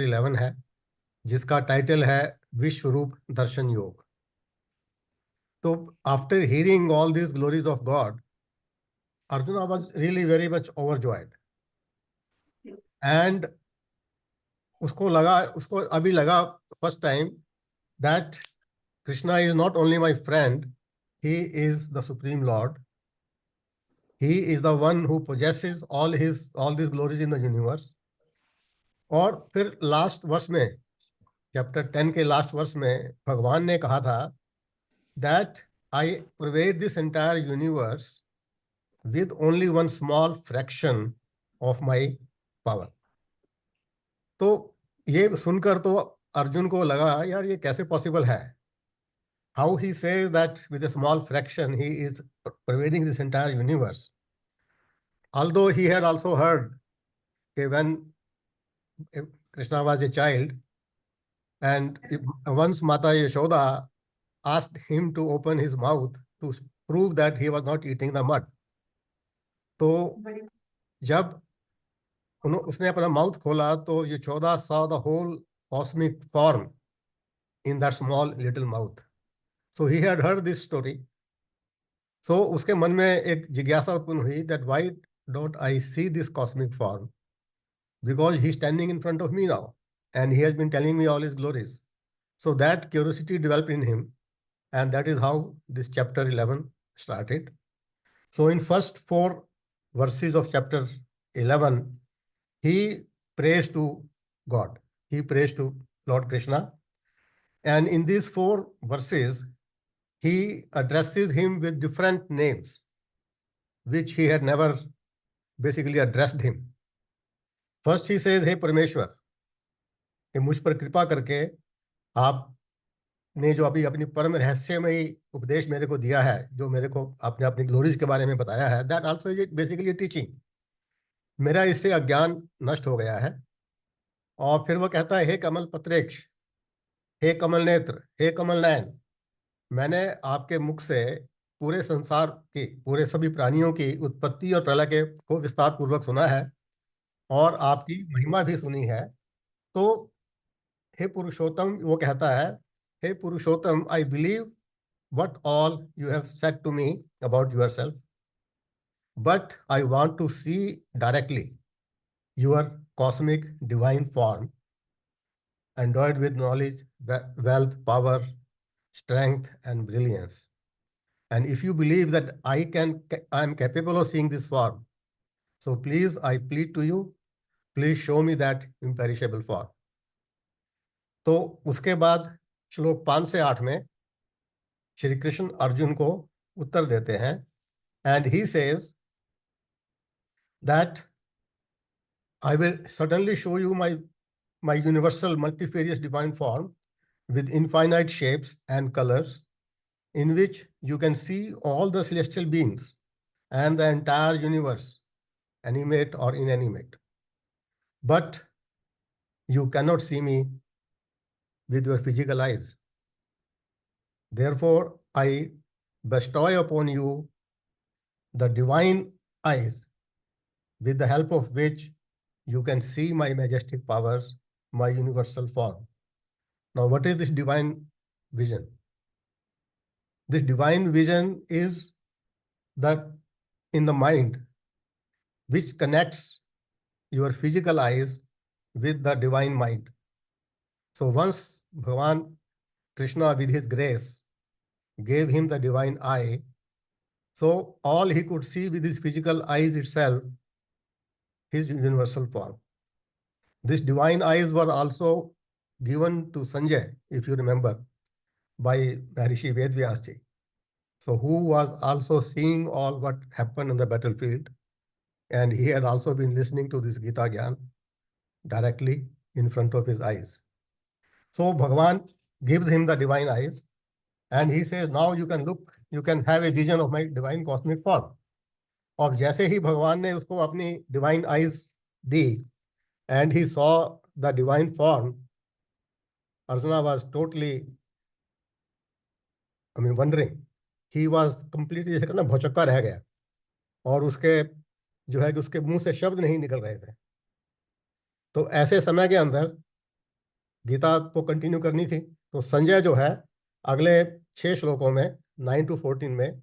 11 है, जिसका टाइटल है विश्व रूप दर्शन योग। तो after hearing all this glories of God, Arjuna was really very much overjoyed. And उसको अभी लगा first time that Krishna is not only my friend, he is the supreme lord, he is the one who possesses all this glories in the universe. और फिर last verse में, chapter 10 के last verse में भगवान ने कहा था that I pervade this entire universe with only one small fraction of my power. तो ये सुनकर तो अर्जुन को लगा यार ये कैसे पॉसिबल है। How he says that with a small fraction he is pervading this entire universe. Although he had also heard when Krishna was a child and once Mata Yashoda asked him to open his mouth to prove that he was not eating the mud. तो जब उसने अपना mouth खोला तो ये 14 saw the whole cosmic form in that small little mouth. So he had heard this story. So उसके मन में एक जिज्ञासा उत्पन्न हुई that why don't I see this cosmic form? Because he is standing in front of me now and he has been telling me all his glories. So that curiosity developed in him, and that is how this chapter 11 started. So in first 4 verses of chapter 11, he prays to God. He prays to Lord Krishna. And in these 4 verses, he addresses him with different names, which he had never basically addressed him. First he says, हे परमेश्वर, कि मुझ पर कृपा करके आपने जो अभी अपनी परम रहस्यमयी उपदेश मेरे को दिया है, जो मेरे को आपने अपनी ग्लोरीज के बारे में बताया है, that also is basically teaching. मेरा इससे अज्ञान नष्ट हो गया है। और फिर वो कहता है, हे कमल पत्रेक्ष, हे कमल नेत्र, हे कमल नयन, मैंने आपके मुख से पूरे संसार की, पूरे सभी प्राणियों की उत्पत्ति और प्रलय के को विस्तार पूर्वक सुना है और आपकी महिमा भी सुनी है। तो हे पुरुषोत्तम, वो कहता है, हे Purushottam, I believe what all you have said to me about yourself, but I want to see directly your cosmic divine form, endowed with knowledge, wealth, power, strength, and brilliance. And if you believe that I am capable of seeing this form, so please, I plead to you, please show me that imperishable form. तो उसके बाद श्लोक 5 से 8 में श्री कृष्ण अर्जुन को उत्तर देते हैं, and he says that I will certainly show you my universal multifarious divine form with infinite shapes and colors, in which you can see all the celestial beings and the entire universe, animate or inanimate. But you cannot see me with your physical eyes. Therefore, I bestow upon you the divine eyes, with the help of which you can see my majestic powers, my universal form. Now, what is this divine vision? This divine vision is that in the mind, which connects your physical eyes with the divine mind. So once Bhagavan Krishna, with his grace, gave him the divine eye, so all he could see with his physical eyes itself, his universal form. These divine eyes were also given to Sanjay, if you remember, by Maharishi Vedvyasji. So who was also seeing all what happened on the battlefield, and he had also been listening to this Gita Gyan directly in front of his eyes. So Bhagavan gives him the divine eyes, and he says, now you can look, you can have a vision of my divine cosmic form. और जैसे ही भगवान ने उसको अपनी divine eyes the, and he saw the divine form, Arjuna was totally, wondering. He was completely, जैसे कहना भौचक्का रह गया, और उसके जो है कि उसके मुंह से शब्द नहीं निकल रहे थे। तो ऐसे समय के अंदर गीता को कंटिन्यू करनी थी, तो संजय जो है अगले 6 श्लोकों में 9 to 14 में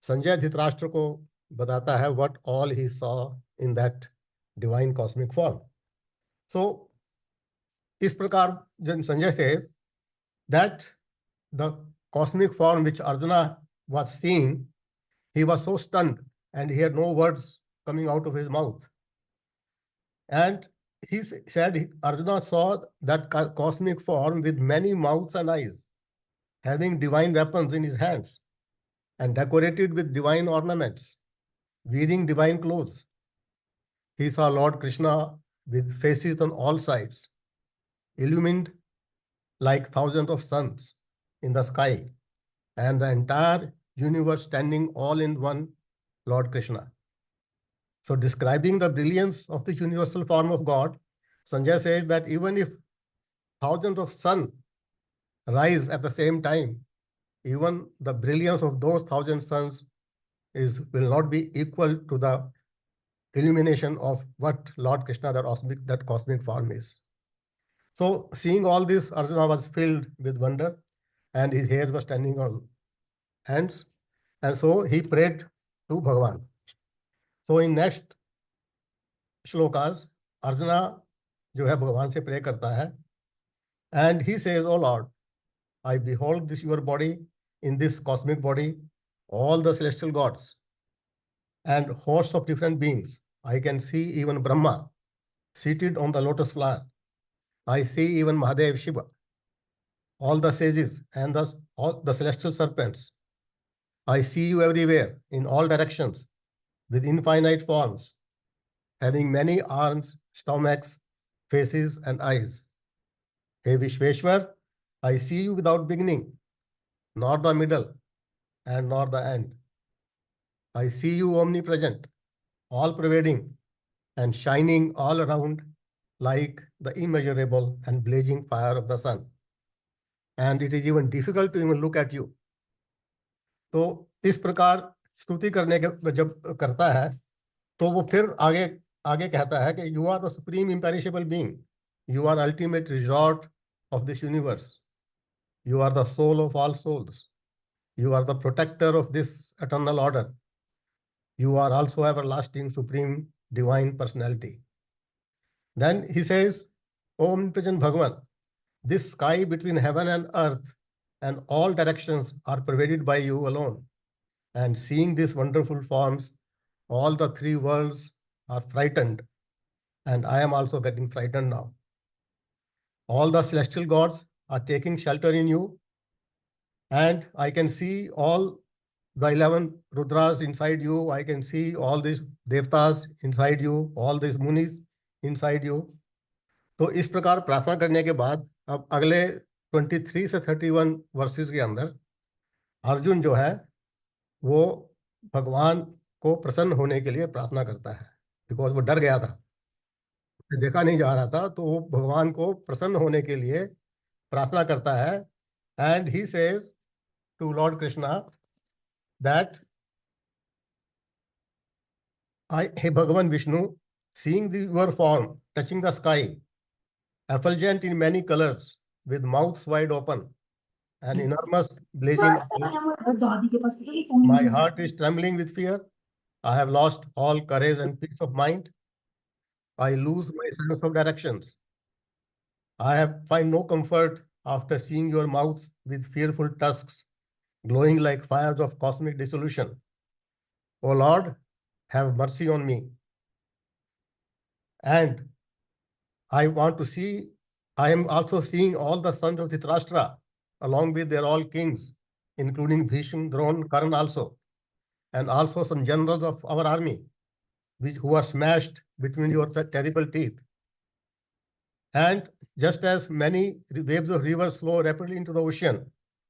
संजय धृतराष्ट्र को बताता है what all he saw in that divine cosmic form. So इस प्रकार Sanjay says that the cosmic form which Arjuna was seeing, he was so stunned and he had no words coming out of his mouth. And he said Arjuna saw that cosmic form with many mouths and eyes, having divine weapons in his hands and decorated with divine ornaments, wearing divine clothes. He saw Lord Krishna with faces on all sides, illumined like thousands of suns in the sky, and the entire universe standing all in one Lord Krishna. So describing the brilliance of the universal form of God, Sanjay says that even if thousands of suns rise at the same time, even the brilliance of those thousand suns will not be equal to the illumination of what Lord Krishna, that cosmic form is. So seeing all this, Arjuna was filled with wonder and his hair was standing on hands. And so he prayed to Bhagavan. So in next shlokas, Arjuna जो है भगवान से pray करता है. And he says, "Oh Lord, I behold this your body, in this cosmic body, all the celestial gods and hosts of different beings. I can see even Brahma seated on the lotus flower. I see even Mahadev Shiva, all the sages and all the celestial serpents. I see you everywhere, in all directions, with infinite forms, having many arms, stomachs, faces, and eyes. Hey Vishveshwar, I see you without beginning, nor the middle, and nor the end. I see you omnipresent, all pervading, and shining all around like the immeasurable and blazing fire of the sun. And it is even difficult to even look at you." तो इस प्रकार स्तुति करने के जब करता है तो वो फिर आगे आगे कहता है कि you are the supreme imperishable being, you are ultimate resort of this universe, you are the soul of all souls, you are the protector of this eternal order, you are also everlasting supreme divine personality. Then he says, "O omnipresent Bhagavan, this sky between heaven and earth and all directions are pervaded by you alone. And seeing these wonderful forms, all the three worlds are frightened, and I am also getting frightened now. All the celestial gods are taking shelter in you, and I can see all the 11 Rudras inside you. I can see all these Devtas inside you, all these Munis inside you." तो इस प्रकार प्रार्थना करने के बाद अब अगले 23 से 31 वर्सेस के अंदर अर्जुन जो है वो भगवान को प्रसन्न होने के लिए प्रार्थना करता है, बिकॉज वो डर गया था, देखा नहीं जा रहा था, तो वो भगवान को प्रसन्न होने के लिए प्रार्थना करता है. And he says to Lord Krishna that हे Bhagwan Vishnu, seeing your form touching the sky, effulgent in many colors, with mouths wide open, an enormous blazing eye. My heart is trembling with fear. I have lost all courage and peace of mind. I lose my sense of directions. I find no comfort after seeing your mouths with fearful tusks, glowing like fires of cosmic dissolution. O Lord, have mercy on me. And I want to see, I am also seeing all the sons of Dhritarashtra, along with their all kings, including Bhishma, Drona, Karna also, and also some generals of our army, who are smashed between your terrible teeth. And just as many waves of rivers flow rapidly into the ocean,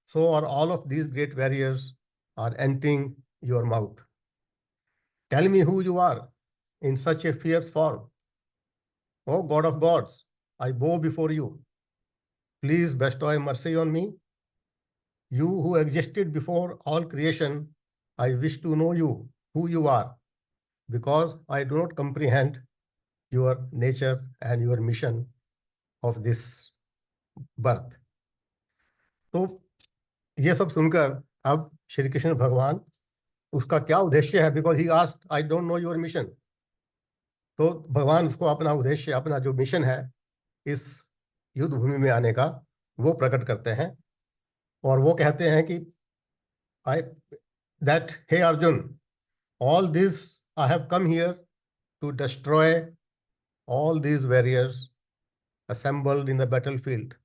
so are all of these great warriors are entering your mouth. Tell me who you are in such a fierce form. O God of gods, I bow before you. Please bestow mercy on me. You who existed before all creation, I wish to know you, who you are, because I do not comprehend your nature and your mission of this birth. तो ये सब सुनकर अब श्री कृष्ण भगवान उसका क्या उद्देश्य है, because he asked I don't know your mission, तो भगवान उसको अपना उद्देश्य, अपना जो मिशन है इस युद्ध भूमि में आने का, वो प्रकट करते हैं। और वो कहते हैं कि आई दैट हे Arjun, all this I have come here to destroy all these warriors assembled in the battlefield.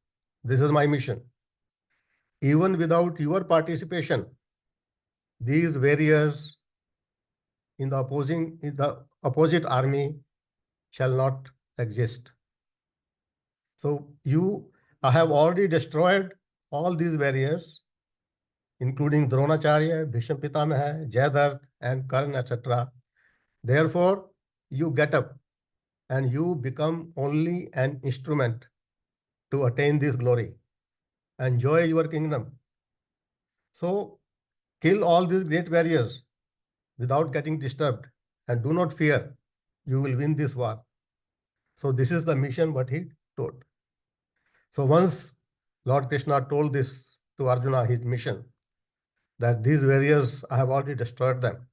This is my mission. Even without your participation, these warriors in the opposite army shall not exist. So I have already destroyed all these warriors, including Dronacharya, Bhishma Pitamaha, Jayadratha, and Karna, etc. Therefore, you get up and you become only an instrument to attain this glory. Enjoy your kingdom. So kill all these great warriors without getting disturbed, and do not fear. You will win this war. So this is the mission what he told. So once Lord Krishna told this to Arjuna, his mission, that these warriors, I have already destroyed them.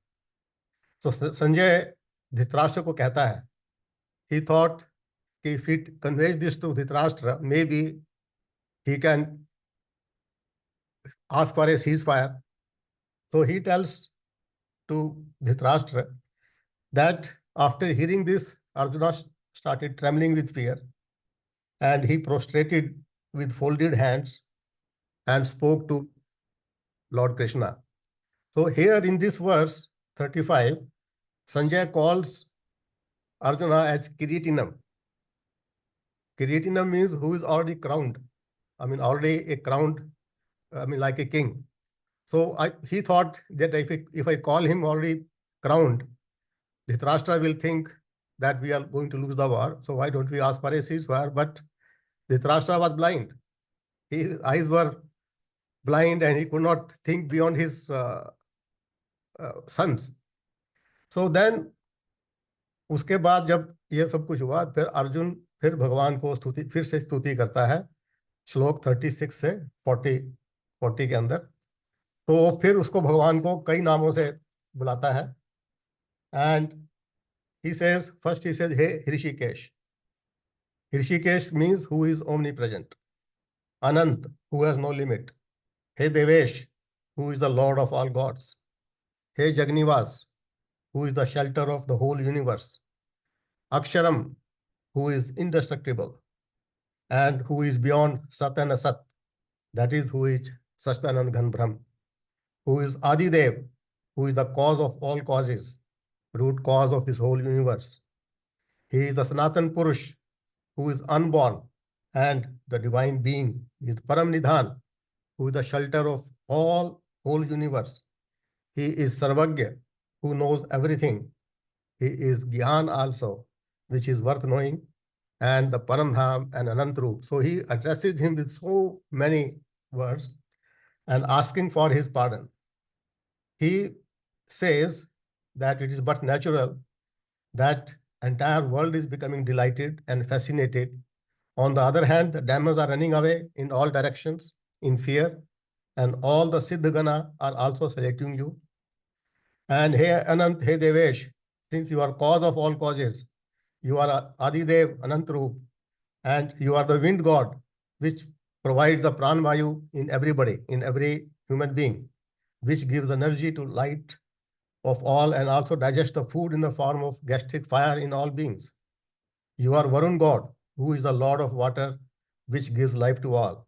So Sanjay Dhritarashtra को कहता है, he thought if he conveys this to Dhritarashtra, maybe he can ask for a ceasefire. So he tells to Dhritarashtra that after hearing this, Arjuna started trembling with fear, and he prostrated with folded hands and spoke to Lord Krishna. So here in this verse 35, Sanjay calls Arjuna as Kiritinam. Kiritinam means who is already crowned. I mean, already a crowned, like a king. So he thought that if I call him already crowned, Dhritarashtra will think that we are going to lose the war. So why don't we ask for a ceasefire? But Dhritarashtra was blind. His eyes were blind and he could not think beyond his sons. So then उसके बाद जब ये सब कुछ हुआ, फिर अर्जुन फिर भगवान को फिर से स्तुति करता है श्लोक 36 से 40 के अंदर। तो फिर उसको भगवान को कई नामों से बुलाता है। And he says, first he says, hey Hrishikesh. Hrishikesh means who is omnipresent. Anant, who has no limit. Hey Devesh, who is the Lord of all gods. Hey Jagnivas, who is the shelter of the whole universe. Aksharam, who is indestructible and who is beyond Sat and Asat, that is who is Sastanand Ghan Brahm. Who is Adidev, who is the cause of all causes, root cause of this whole universe. He is the Sanatan Purush, who is unborn and the divine being. He is Param Nidhan, who is the shelter of all whole universe. He is Sarvagya, who knows everything. He is Gyan also, which is worth knowing, and the Paramdham and Anantrup. So he addresses him with so many words and asking for his pardon. He says that it is but natural that entire world is becoming delighted and fascinated. On the other hand, the demons are running away in all directions in fear, and all the Siddhagana are also saluting you. And hey Anant, hey Devesh, since you are cause of all causes, you are Adidev, Anantrup, and you are the wind god, which provides the pranvayu in everybody, in every human being, which gives energy to light of all and also digest the food in the form of gastric fire in all beings. You are Varun god, who is the lord of water, which gives life to all.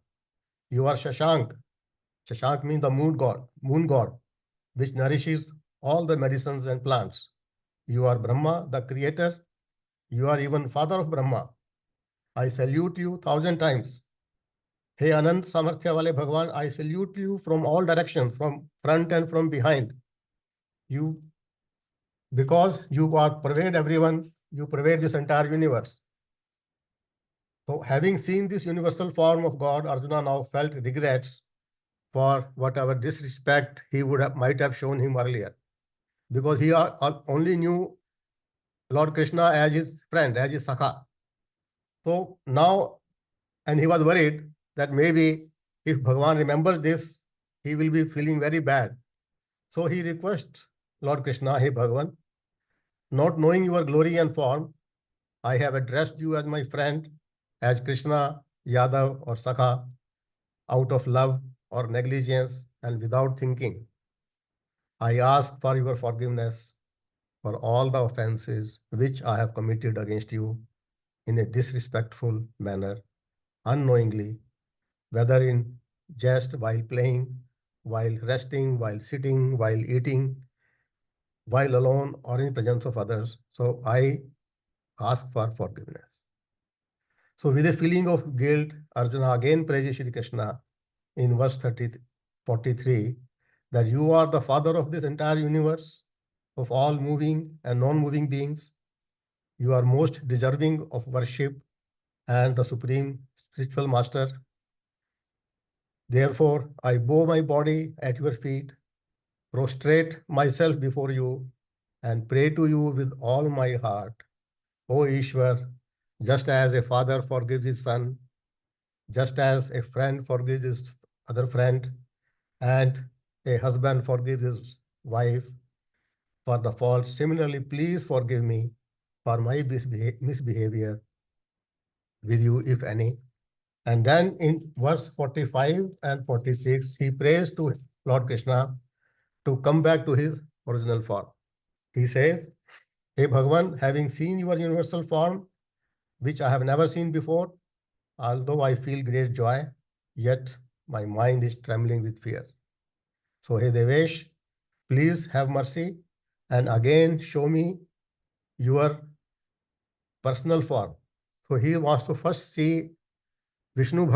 You are Shashank. Shashank means the moon god, which nourishes all the medicines and plants. You are Brahma, the creator. You are even father of Brahma. I salute you 1,000 times. Hey Anant Samarthya Wale Bhagwan, I salute you from all directions, from front and from behind. Because you pervade everyone, you pervade this entire universe. So having seen this universal form of God, Arjuna now felt regrets for whatever disrespect he might have shown him earlier. Because he only knew Lord Krishna as his friend, as his Sakha. So now, and he was worried that maybe if Bhagavan remembers this, he will be feeling very bad. So he requests Lord Krishna, "Hey Bhagavan, not knowing your glory and form, I have addressed you as my friend, as Krishna, Yadav, or Sakha, out of love or negligence and without thinking. I ask for your forgiveness for all the offenses which I have committed against you in a disrespectful manner, unknowingly, whether in jest, while playing, while resting, while sitting, while eating, while alone, or in presence of others. So I ask for forgiveness." So with a feeling of guilt, Arjuna again praises Shri Krishna in verse 43, that you are the father of this entire universe, of all moving and non-moving beings. You are most deserving of worship and the supreme spiritual master. Therefore, I bow my body at your feet, prostrate myself before you, and pray to you with all my heart. O Ishwar, just as a father forgives his son, just as a friend forgives his other friend, and a husband forgives his wife for the fault, similarly, please forgive me for my misbehavior with you, if any. And then in verse 45 and 46, he prays to Lord Krishna to come back to his original form. He says, "Hey Bhagavan, having seen your universal form, which I have never seen before, although I feel great joy, yet my mind is trembling with fear. So, hey Devesh, please have mercy and again show me your personal form." So he wants to first see Vishnu,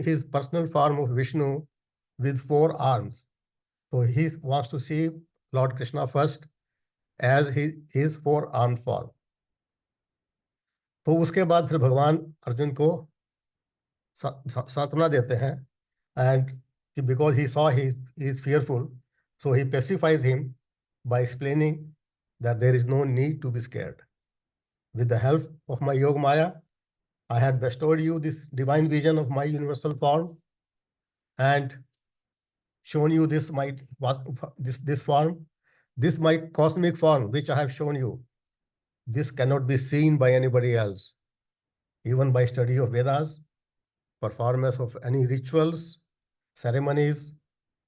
his personal form of Vishnu with 4 arms. So he wants to see Lord Krishna first as his 4-armed form. तो उसके बाद फिर भगवान अर्जुन को सांत्वना देते हैं, and because he saw he is fearful, so he pacifies him by explaining that there is no need to be scared. With the help of my Yoga Maya, I had bestowed you this divine vision of my universal form and shown you this form, this my cosmic form, which I have shown you. This cannot be seen by anybody else, even by study of Vedas, performance of any rituals, ceremonies,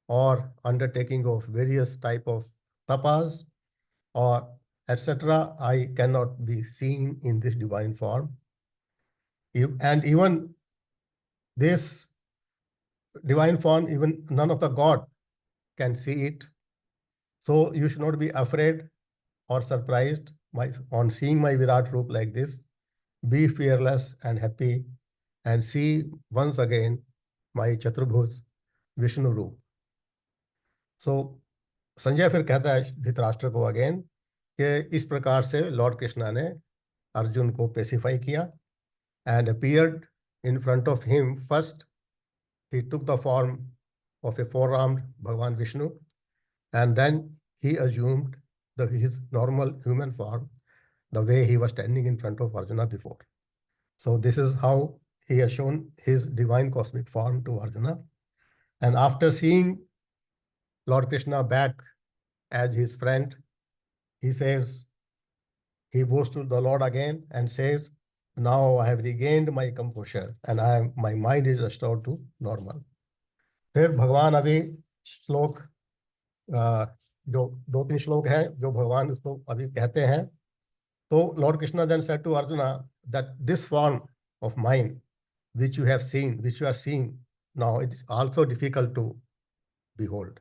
or undertaking of various type of tapas, or etc. I cannot be seen in this divine form. And even this divine form, even none of the god can see it. So you should not be afraid or surprised on seeing my Virat Roop like this. Be fearless and happy and see once again my Chaturbhuj Vishnu Roop. So Sanjay फिर कहता है धृतराष्ट्र को again कि इस प्रकार से Lord Krishna ने अर्जुन को पेसिफाई किया and appeared in front of him. First, he took the form of a 4-armed Bhagavan Vishnu, and then he assumed his normal human form, the way he was standing in front of Arjuna before. So this is how he has shown his divine cosmic form to Arjuna. And after seeing Lord Krishna back as his friend, he says, he goes to the Lord again and says, now I have regained my composure and my mind is restored to normal. फिर भगवान अभी श्लोक जो 2-3 श्लोक हैं जो भगवान उसको अभी कहते हैं. So Lord Krishna then said to Arjuna that this form of mine which you have seen, which you are seeing now, it is also difficult to behold.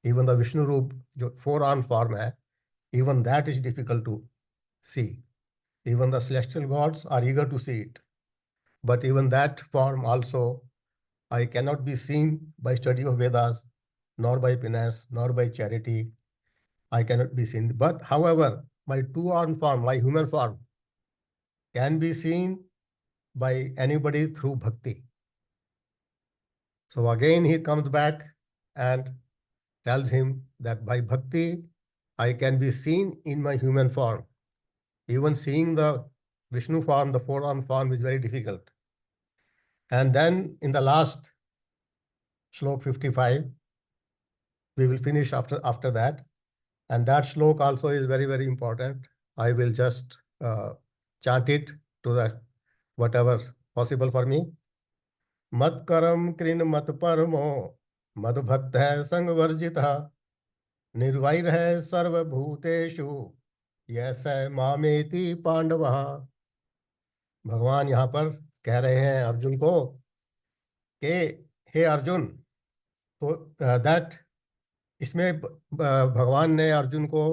Even the Vishnu Roop, जो 4-armed form है, even that is difficult to see. Even the celestial gods are eager to see it. But even that form also, I cannot be seen by study of Vedas, nor by penance, nor by charity. I cannot be seen. But however, my 2-armed form, my human form, can be seen by anybody through bhakti. So again, he comes back and tells him that by bhakti, I can be seen in my human form. Even seeing the Vishnu form, the 4-armed form, is very difficult. And then in the last shlok 55, we will finish after that. And that shlok also is very, very important. I will just chant it to the whatever possible for me. मत करम कृन मत परमो मद भक्त है संग वर्जिता निर्वैर है सर्वभूतेषु यस मामेति पांडवा। भगवान यहाँ पर कह रहे हैं अर्जुन को कि हे अर्जुन, तो दैट इसमें भगवान ने अर्जुन को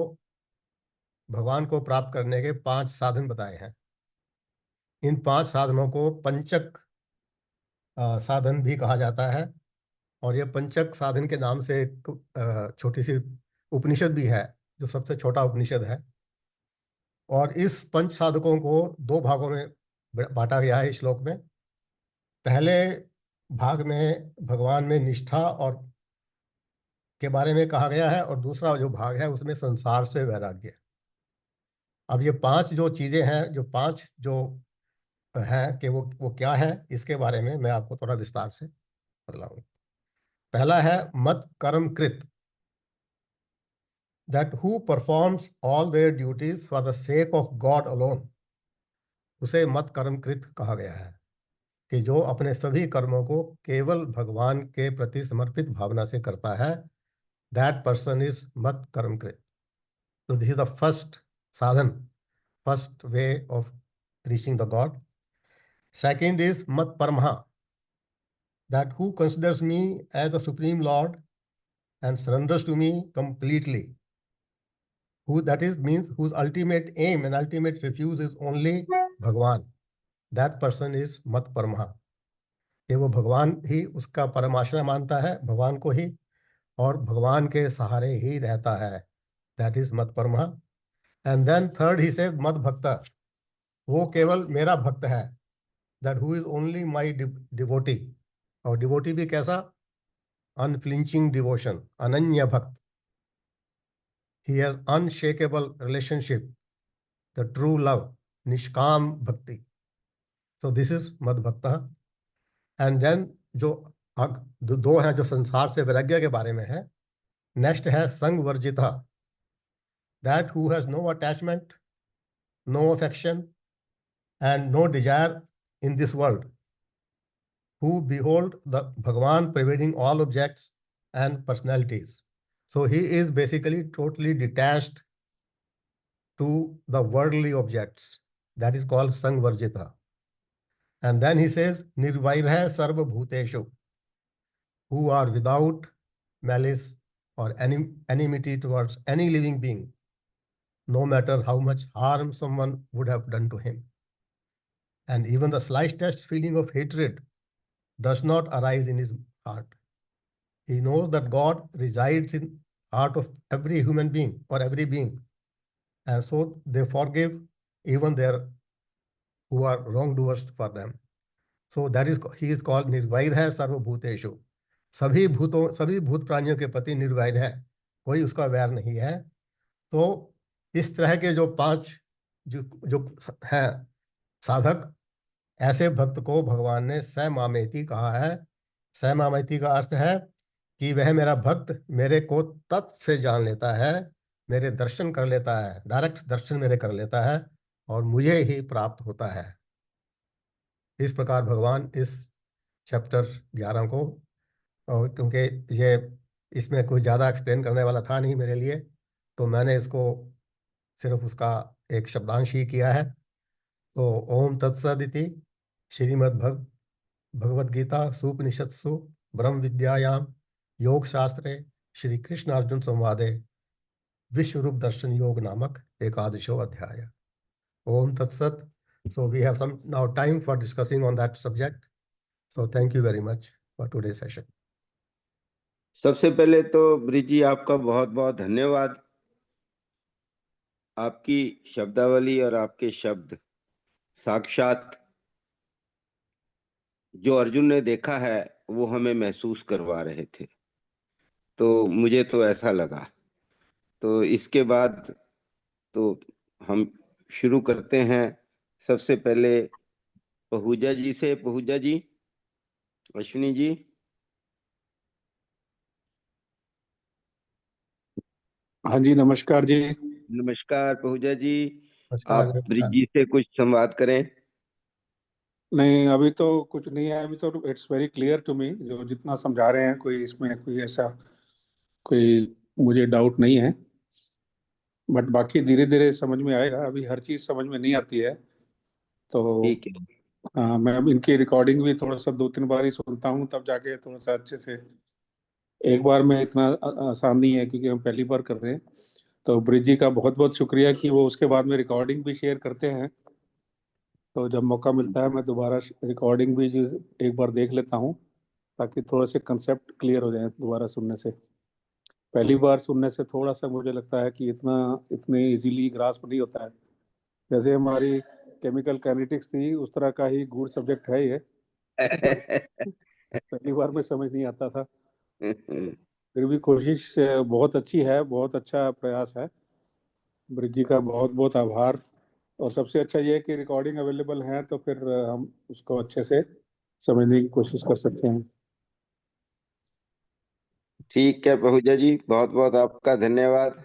भगवान को प्राप्त करने के 5 साधन बताए हैं। इन 5 साधनों को पंचक साधन भी कहा जाता है, और ये पंचक साधन के नाम से एक छोटी सी उपनिषद भी है जो सबसे छोटा उपनिषद है। और इस पंच साधकों को 2 भागों में बांटा गया है इस श्लोक में। पहले भाग में भगवान में निष्ठा और के बारे में कहा गया है, और दूसरा जो भाग है उसमें संसार से वैराग्य। अब ये 5 जो चीजें हैं, जो 5 जो हैं कि वो क्या है, इसके बारे में मैं आपको थोड़ा विस्तार से बतलाऊंगा। पहला है मत कर्म कृत, that who performs all their duties for the sake of God alone, उसे मत कर्म कृत कहा गया है, कि जो अपने सभी कर्मों को केवल भगवान के प्रति समर्पित भावना से करता है, that person is मत कर्म कृत। So this is the first sadhan, first way of reaching the God. Second is mat paramaha, that who considers me as the Supreme Lord and surrenders to me completely. Who that is means whose ultimate aim and ultimate refuge is only Bhagwan. That person is mat paramaha. कि वो भगवान ही उसका परमाश्रय मानता है, भगवान को ही, और भगवान के सहारे ही रहता है। That is mat paramaha. And then third he says मद भक्त, वो केवल मेरा भक्त है, that who is only my devotee. और डिवोटी भी कैसा? अनफ्लिंचिंग डिवोशन, अनन्य भक्त। He has unshakable relationship, the true love, निष्काम भक्ति. So this is मद भक्त. And then जो दो हैं जो संसार से वैराग्य के बारे में है, नेक्स्ट है संग वर्जिता, that who has no attachment, no affection and no desire in this world, who behold the Bhagwan pervading all objects and personalities. So he is basically totally detached to the worldly objects. That is called Sangvarjita. And then he says, Nirvairha Sarva Bhuteshu, who are without malice or enmity towards any living being, no matter how much harm someone would have done to him. And even the slightest feeling of hatred does not arise in his heart. He knows that God resides in heart of every human being or every being. And so they forgive even their who are wrongdoers for them. So that is, he is called निर्वैर सर्वभूतेषु. सभी भूत प्राणियों के प्रति निर्वैर है, कोई उसका वैर नहीं है। तो इस तरह के जो 5 जो हैं साधक, ऐसे भक्त को भगवान ने स मामेति कहा है। स मामेति का अर्थ है कि वह मेरा भक्त मेरे को तत्व से जान लेता है, मेरे दर्शन कर लेता है, डायरेक्ट दर्शन मेरे कर लेता है, और मुझे ही प्राप्त होता है। इस प्रकार भगवान इस चैप्टर 11 को, और क्योंकि ये इसमें कोई ज़्यादा एक्सप्लेन करने वाला था नहीं मेरे लिए, तो मैंने इसको सिर्फ उसका एक शब्दांश ही किया है। तो ओम तत्सदिति भगवद गीता सुपनिषत्सु ब्रह्म विद्यायाम योग शास्त्रे श्री कृष्ण अर्जुन संवादे विश्व रूप दर्शन योग नामक एकादशो अध्याय। ओम तत्सत. So we have some now time for discussing on that subject. So thank you very much for today's session. सबसे पहले तो ब्रिज जी आपका बहुत बहुत धन्यवाद। आपकी शब्दावली और आपके शब्द साक्षात जो अर्जुन ने देखा है वो हमें महसूस करवा रहे थे, तो मुझे तो ऐसा लगा। तो इसके बाद तो हम शुरू करते हैं। सबसे पहले पहूजा जी से। पहूजा जी। अश्विनी जी। हाँ जी, नमस्कार जी। नमस्कार पहुजा जी। नमस्कार आप नमस्कार। ब्रिज से कुछ संवाद करें। नहीं, अभी तो कुछ नहीं है। अभी तो it's very clear to me, जो जितना समझा रहे हैं, कोई इसमें कोई ऐसा कोई मुझे डाउट नहीं है। बट बाकी धीरे धीरे समझ में आएगा, अभी हर चीज़ समझ में नहीं आती है। तो ठीक है। हाँ, मैं अब इनकी रिकॉर्डिंग भी थोड़ा सा 2-3 बार ही सुनता हूँ, तब जाके थोड़ा सा अच्छे से। एक बार में इतना आसान नहीं है, क्योंकि हम पहली बार कर रहे हैं। तो ब्रिज जी का बहुत बहुत शुक्रिया कि वो उसके बाद में रिकॉर्डिंग भी शेयर करते हैं। तो जब मौका मिलता है, मैं दोबारा रिकॉर्डिंग भी एक बार देख लेता हूँ, ताकि थोड़े से कंसेप्ट क्लियर हो जाए दोबारा सुनने से। पहली बार सुनने से थोड़ा सा मुझे लगता है कि इतने इजीली ग्रास्प नहीं होता है। जैसे हमारी केमिकल काइनेटिक्स थी, उस तरह का ही गूढ़ सब्जेक्ट है ये। पर पहली बार में समझ नहीं आता था। फिर भी कोशिश बहुत अच्छी है, बहुत अच्छा प्रयास है। ब्रिज जी का बहुत बहुत आभार। और सबसे अच्छा ये है कि रिकॉर्डिंग अवेलेबल है, तो फिर हम उसको अच्छे से समझने की कोशिश कर सकते हैं। ठीक है पहुजा जी, बहुत बहुत आपका धन्यवाद।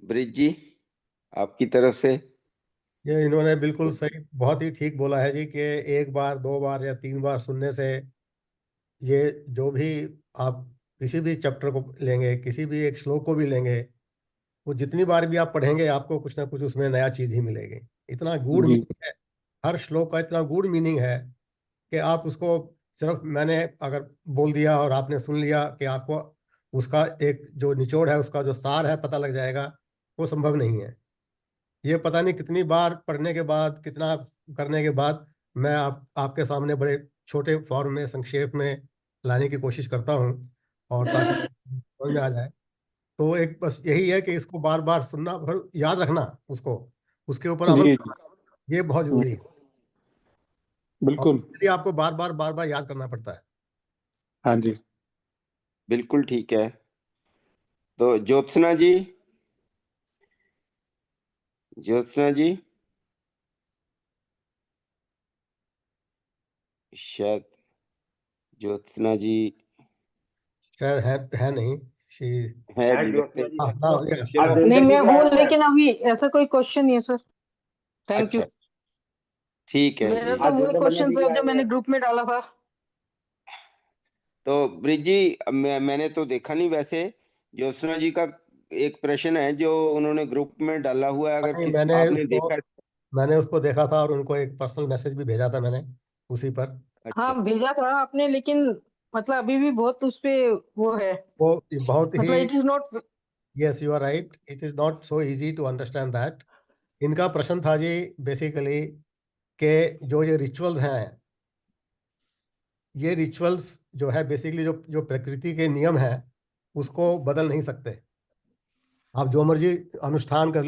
ब्रिज जी, आपकी तरफ से। ये इन्होंने बिल्कुल सही, बहुत ही ठीक बोला है जी, कि एक बार, दो बार या तीन बार सुनने से ये जो भी आप किसी भी चैप्टर को लेंगे, किसी भी एक श्लोक को भी लेंगे, वो जितनी बार भी आप पढ़ेंगे आपको कुछ ना कुछ उसमें नया चीज ही मिलेगी। इतना गूढ़ जी मीनिंग है, हर श्लोक का इतना गूढ़ मीनिंग है कि आप उसको सिर्फ मैंने अगर बोल दिया और आपने सुन लिया कि आपको उसका एक जो निचोड़ है, उसका जो सार है पता लग जाएगा, वो संभव नहीं है। ये पता नहीं कितनी बार पढ़ने के बाद, कितना करने के बाद मैं आपके सामने बड़े छोटे फॉर्म में, संक्षेप में लाने की कोशिश करता हूँ, और ताकि समझ में आ जाए। तो एक बस यही है कि इसको बार बार सुनना और याद रखना उसको, उसके ऊपर जी अमल जी। करना, ये बहुत हम्म, जरूरी है। और बिल्कुल। उसके लिए आपको बार बार याद करना पड़ता है। हाँ जी। बिल्कुल ठीक है। तो ज्योत्सना जी, ज्योत्सना जी, शायद ज्योत्सना जी शायद है नहीं। शी है है भी लगते ज्योत्सना जी हाँ है हाँ तो yes, आज हाँ। नहीं, दुर्गा जी मैं का हूँ, है। लेकिन अभी ऐसा कोई क्वेश्चन नहीं है सर। Thank you. अच्छा, ठीक है मेरा जी। तो आज वही दुर्गा बनने क्वेश्चन जी भी था जो आएंगे। मैंने ग्रुप में डाला था। तो ब्रिज जी, मैंने तो देखा नहीं वैसे। ज्योत्सना जी का एक प्रश्न है जो उन्होंने ग्रुप में डाला हुआ है, अगर नहीं, किस आपने देखा है। मैंने उसको देखा था और उनको एक पर्सनल मैसेज भी भेजा था मैंने उसी पर। अच्छा। हाँ, भेजा था आपने, लेकिन मतलब अभी भी बहुत उस पे वो है। वो बहुत ही, मतलब it is not. Yes you are right, it is not so easy to understand that. इनका प्रश्न था जी बेसिकली कि जो ये रिचुअल्स हैं, ये रिचुअल्स जो है बेसिकली जो जो प्रकृति के नियम हैं उसको बदल नहीं सकते। आप जो मर्जी अनुष्ठान कर